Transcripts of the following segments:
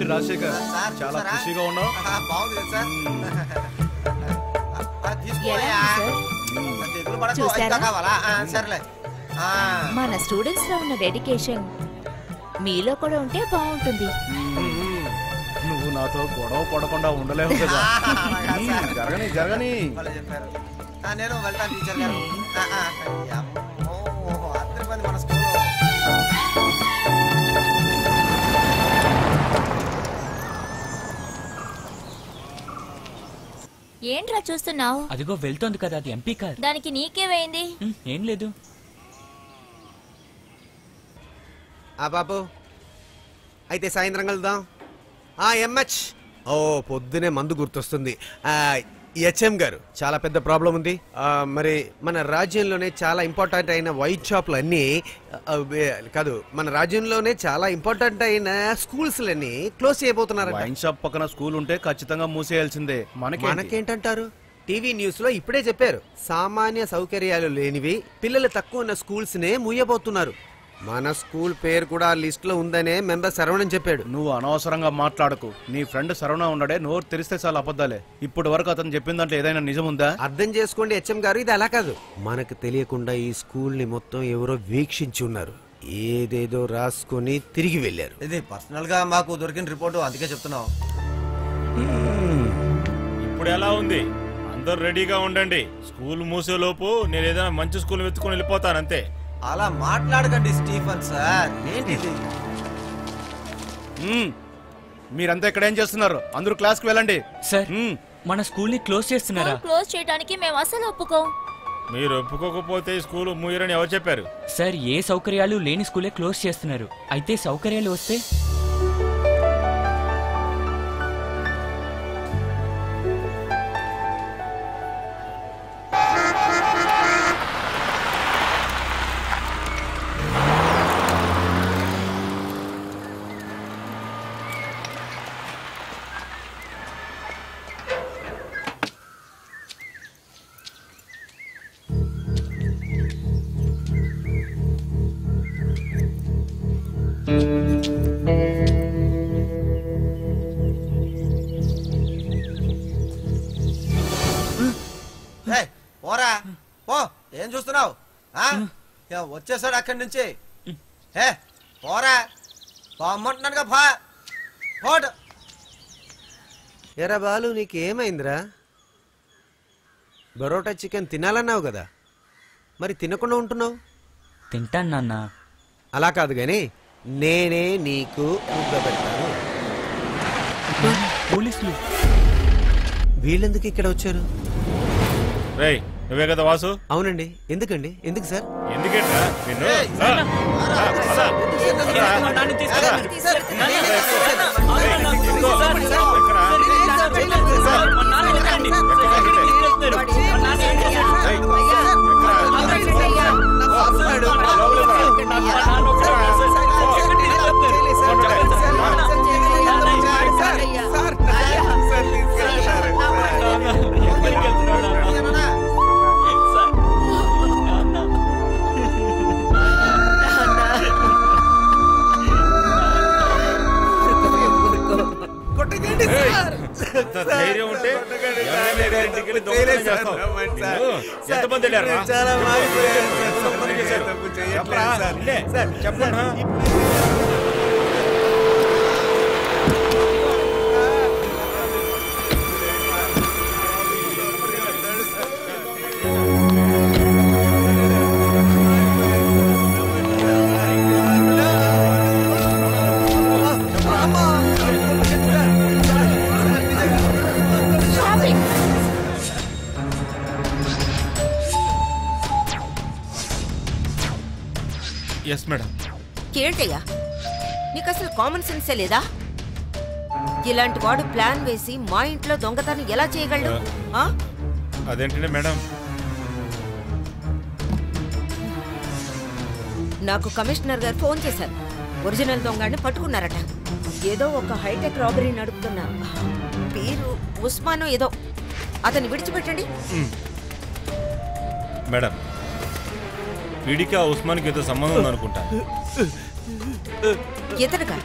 ఏంటి రాజశేఖర్ చాలా ఖుషిగా ఉన్నావు? బాగుంది సార్. సర్లే. మన స్టూడెంట్స్ లో ఉన్న డెడికేషన్ మీలో కూడా ఉంటే బాగుంటుంది. నువ్వు నాతో గొడవ పడకుండా ఉండలేవు కదా. జరగని జరగని. నేను వెళ్తాను టీచర్ గారు. అద్దరిపోయింది మన స్కూల్. ఏంట్రా చూస్తున్నావు? అదిగో వెళ్తోంది కదా, అది ఎంపీ కార్. దానికి నీకేమైంది? ఏం లేదు. బాబు అయితే సాయంత్రం కలుద్దాం. ఎంహెచ్. ఓ పొద్దునే మందు గుర్తొస్తుంది. హెచ్ఎం గారు చాలా పెద్ద ప్రాబ్లం ఉంది. మరి మన రాజ్యంలోనే చాలా ఇంపార్టెంట్ అయిన వైట్ షాప్లు అన్నీ కాదు, మన రాజ్యంలోనే చాలా ఇంపార్టెంట్ అయిన స్కూల్స్ లన్నీ క్లోజ్ చేయబోతున్నారు. వైన్ షాప్ పక్కన స్కూల్ ఉంటే ఖచ్చితంగా మూసేయాల్సిందే. మనకేంటంటారు? టీవీ న్యూస్ లో ఇప్పుడే చెప్పారు, సామాన్య సౌకర్యాలు లేనివి పిల్లలు తక్కువ ఉన్న స్కూల్స్ నే మూయబోతున్నారు. మన స్కూల్ పేరు కూడా లిస్ట్ లో ఉందనే మెంబర్ శరవణం చెప్పాడు. నువ్వు అనవసరంగా మాట్లాడకు. నీ ఫ్రెండ్ శరవణ ఉన్నాడే, నోరు తెరిస్తే చాలా అబద్ధాలే. ఇప్పటి వరకు అతను చెప్పిన దాంట్లో ఏదైనా నిజం ఉందా? అర్థం చేసుకోండి హెచ్ఎం గారు, ఇది అలా కాదు. మనకు తెలియకుండా ఈ స్కూల్ ని మొత్తం ఎవరో వీక్షించి ఉన్నారు. ఏదేదో రాసుకొని తిరిగి వెళ్ళారు. ఇది పర్సనల్ గా మాకు దొరికిన రిపోర్టు, అందుకే చెప్తున్నాం. ఇప్పుడు ఎలా ఉంది? అందరూ రెడీగా ఉండండి. స్కూల్ మూసేలోపు నేను ఏదైనా మంచి స్కూల్ వెతుకుని వెళ్ళిపోతాను అంతే. అలా మాట్లాడకండి స్టీఫెన్ సార్. ఏంటిది? మీరంతా ఇక్కడ ఏం చేస్తున్నారు? అందరూ క్లాస్ కి వెళ్ళండి. సార్, మన స్కూల్ ని క్లోజ్ చేస్తున్నారా? క్లోజ్ చేయడానికి మేము అసలు ఒప్పుకోం. మీరు ఒప్పుకోకపోతే స్కూల్ మూయరని ఎవరు చెప్పారు? సార్, ఏ సౌకర్యాలు లేని స్కూలే క్లోజ్ చేస్తున్నారు. అయితే సౌకర్యాలు వస్తే పోరా పో. ఏం చూస్తున్నావు? వచ్చేసాడు అక్కడి నుంచి. పోరా పోమ్మంటున్నానుగా. పోటు. ఎరా బాలు, నీకేమైందిరా? బరోటా చికెన్ తినాలన్నావు కదా, మరి తినకుండా ఉంటున్నావు? తింటాను నాన్న. అలా కాదు గాని నేనే నీకు ముద్ద పెట్టాను. పోలీసులు వీళ్ళెందుకు ఇక్కడ వచ్చారు? రేయ్, నువ్వే కదా వాసు? అవునండి. ఎందుకండి? ఎందుకు సార్? ఎందుకేంట్రా? ధైర్యం ఉంటే ఎంతమంది చెప్పండి. Yes madam. కేంటయ్యా, నీకు అసలు కామన్ సెన్సే లేదా? ఇలాంటి వాడు ప్లాన్ వేసి మా ఇంట్లో దొంగతనం ఎలా చేయగలడు? అదేంటంటే మేడం, నాకు కమిషనర్ గారు ఫోన్ చేశారు. ఒరిజినల్ దొంగని పట్టుకున్నారట. ఏదో ఒక హైటెక్ రాబరీ నడుపుతున్నా. పేరు ఉస్మానో ఏదో. అతన్ని విడిచిపెట్టండి మేడం. వీడికి ఆ ఉస్మాన్కి ఏదో సంబంధం ఉందనుకుంటా. ఇతరుగా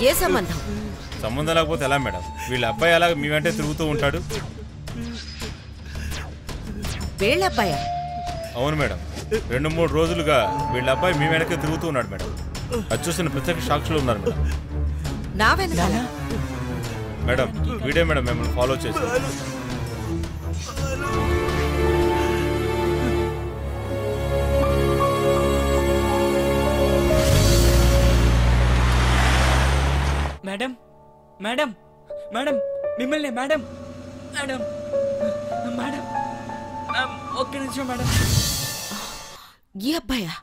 ఏ సంబంధం? సంబంధం లేకపోతే ఎలా మేడం? వీళ్ళ అబ్బాయి అలాగ మీ వెంటే తిరుగుతూ ఉంటాడు. వీళ్ళ అబ్బాయా? అవును మేడం, 2-3 రోజులుగా వీళ్ళ అబ్బాయి మీ వెనకే తిరుగుతూ ఉన్నాడు మేడం. అది చూసిన ప్రత్యక్ష సాక్షులు ఉన్నారు మేడం. నా వెనకాల? మేడం వీడే మేడం మిమ్మల్ని ఫాలో చేసి. మేడం మేడం మేడం మిమ్మల్ని మేడం మేడం మేడం ఒక్క నిమిషం మేడం. ఈ అబ్బాయా?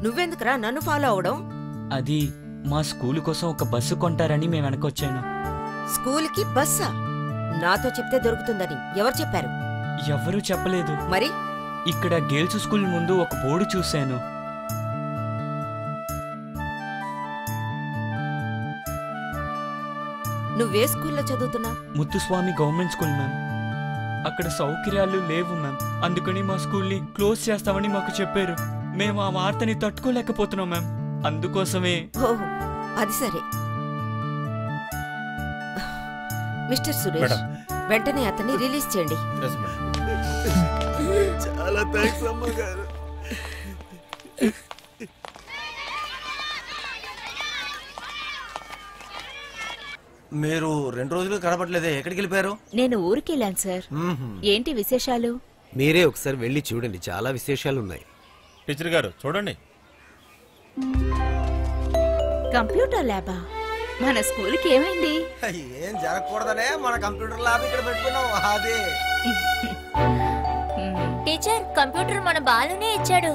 నువ్వెందుకురా నన్ను ఫాలో అవడం? అది మా స్కూల్ కోసం ఒక బస్సు కొంటారని మేము వెనకొచ్చాను. స్కూల్కి బస్సా? నాతో చెప్తే దొరుకుతుందని ఎవరు చెప్పారు? ఎవరూ చెప్పలేదు. మరి ఇక్కడ గర్ల్స్ స్కూల్ ముందు ఒక బోర్డు చూశాను. నువ్వే స్కూల్లో చదువుతున్నావు? Muthuswamy government school ma'am. అక్కడ సౌకర్యాలు లేవు మ్యామ్. అందుకని మా స్కూల్ని క్లోజ్ చేస్తామని మాకు చెప్పారు. మేము ఆ వార్తని తట్టుకోలేకపోతున్నాం మ్యామ్. అందుకోసమే. ఓహ్, అది సరే. Mister Suresh, madam. వెంటనే అతన్ని రిలీజ్ చేయండి. Yes, madam. చాలా థ్యాంక్స్ అమ్మగారు. మీరు 2 రోజులు కనపట్లేదే, ఎక్కడికి వెళ్ళిపోయారు? నేను ఊరికి వెళ్ళాను సార్. ఏంటి విశేషాలు? మీరే ఒకసారి వెళ్ళి చూడండి, చాలా విశేషాలు ఉన్నాయి. టీచర్ గారు చూడండి. కంప్యూటర్ ల్యాబా? మన స్కూల్కి ఏమైంది? ఏం జరగకూడదనే మన కంప్యూటర్ ల్యాబ్ ఇక్కడ పెట్టుకున్నాం. అదే టీచర్, కంప్యూటర్ మన బాలునే ఇచ్చాడు.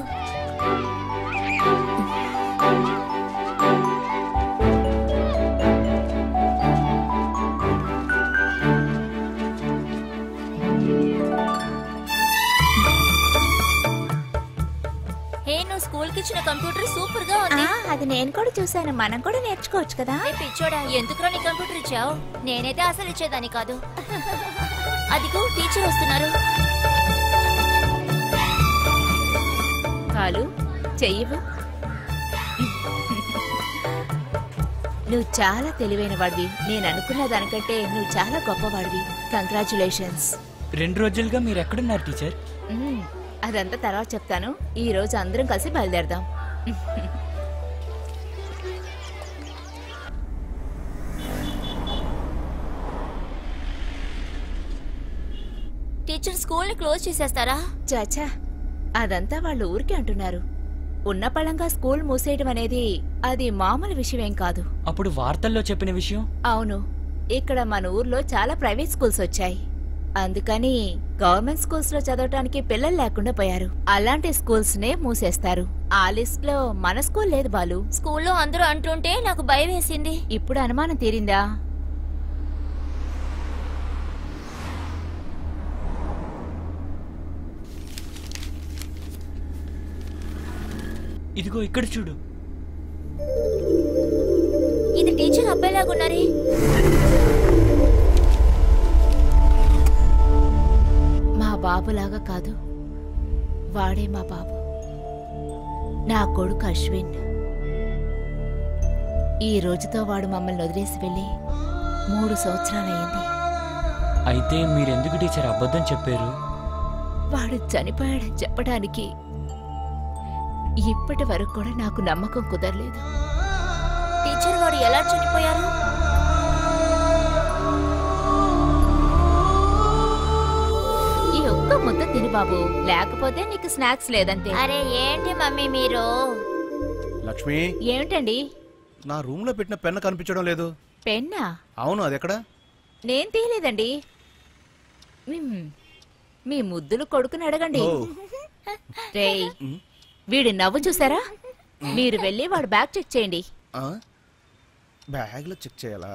నువ్వు స్కూల్ కి ఇచ్చిన కంప్యూటర్ సూపర్ గా ఉంది. అది నేను కూడా చూసాను. మనం కూడా నేర్చుకోవచ్చు కదా. పిచ్చోడా, ఎందుకురా నీ కంప్యూటర్ ఇచ్చావు? నేనైతే అసలు ఇచ్చేదాన్ని కాదు. అదిగో టీచర్ వస్తున్నారు. కాలు చెయ్యవు. నువ్వు చాలా తెలివైన వాడివి. నేను అనుకున్న దానికంటే నువ్వు చాలా గొప్పవాడివి. కంగ్రాచులేషన్స్. 2 రోజులుగా మీరు ఎక్కడున్నారు టీచర్? అదంతా తర్వాత చెప్తాను. ఈ రోజు అందరం కలిసి బయలుదేరదాం. టీచర్, స్కూల్ ని క్లోజ్ చేసేస్తారా? చాచా, అదంతా వాళ్ళు ఊరికే అంటున్నారు. ఉన్న పళంగా స్కూల్ మూసేయడం అనేది అది మామూలు విషయమేం కాదు. అప్పుడు వార్తల్లో చెప్పిన విషయం? అవును, ఇక్కడ మన ఊర్లో చాలా ప్రైవేట్ స్కూల్స్ వచ్చాయి. అందుకని గవర్నమెంట్ స్కూల్స్ లో చదవటానికి పిల్లలు లేకుండా పోయారు. అలాంటి స్కూల్స్ నే మూసేస్తారు. ఆ లిస్ట్ లో మన స్కూల్ లేదు బాలు. స్కూల్లో అందరూ అంటుంటే నాకు భయం వేసింది. ఇప్పుడు అనుమానం తీరిందా? ఇదిగో ఇక్కడ చూడు. ఇది టీచర్ అబ్బాయిలాగున్నారే. మా బాబులాగా కాదు, వాడే మా బాబు. నా కొడుకు అశ్విన్. ఈ రోజుతో వాడు మమ్మల్ని వదిలేసి వెళ్ళి 3 సంవత్సరాలయ్యింది. అయితే మీరెందుకు టీచర్ అబద్ధం చెప్పారు? వాడు చనిపోయాడని చెప్పడానికి ఇప్పటి వరకు కూడా నాకు నమ్మకం కుదరలేదు. టీచర్, వాడు ఎలా చనిపోయారు? ఈ ఒక్క ముద్ద తిను బాబు, లేకపోతే నీకు స్నాక్స్ లేదంతే. అరే ఏంటి మమ్మీ మీరు? లక్ష్మి, ఏమిటండి? నా రూమ్ లో పెట్టిన పెన్ కనిపించడం లేదు. పెన్నా? అవును, అది ఎక్కడ? నేను తీయలేదండి. మీ ముద్దులు కొడుకుని అడగండి. రేయ్, వీడి నవ్వు చూసారా? మీరు వెళ్ళి వాడు బ్యాగ్ చెక్ చేయండి. బ్యాగ్ లో చెక్ చేయాలా?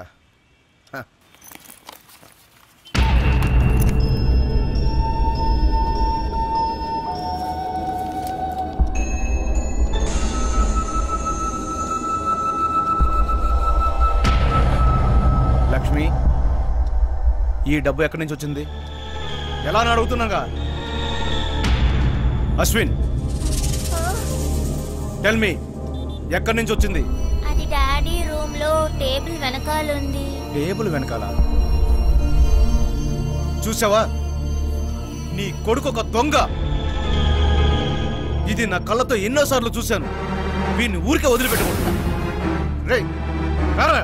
లక్ష్మి, ఈ డబ్బు ఎక్కడి నుంచి వచ్చింది? ఎలా అని అడుగుతున్నాగా. అశ్విన్, టెల్ మీ, ఎక్కడి నుంచి వచ్చింది? రూమ్ లో టేబుల్ వెనకాలుంది. టేబుల్ వెనకాల చూసావా? నీ కొడుకు ఒక దొంగ. ఇది నా కళ్ళతో ఎన్నోసార్లు చూశాను. వీడిని ఊరికే వదిలిపెట్టుకుంటా. రేయ్, రారా.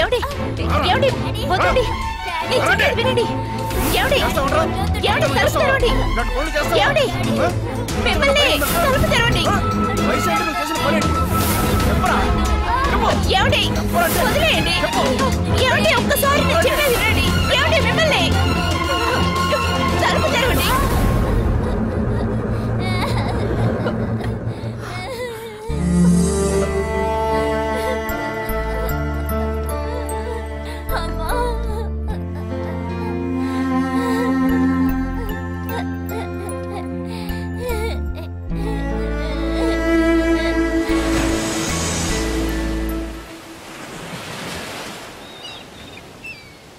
ఏమండి? ఏమండి? వద్దండి. నేను చెప్పేది వినండి. ఏమండి? ఏమండి? తలుపు తెరవండి. ఏమండి? మిమ్మల్ని తలుపు తెరవండి. ఏమండి? వదిలేయండి. ఏమండి? ఒక్కసారి నేను చెప్పేది వినండి. ఏమండి? మిమ్మల్ని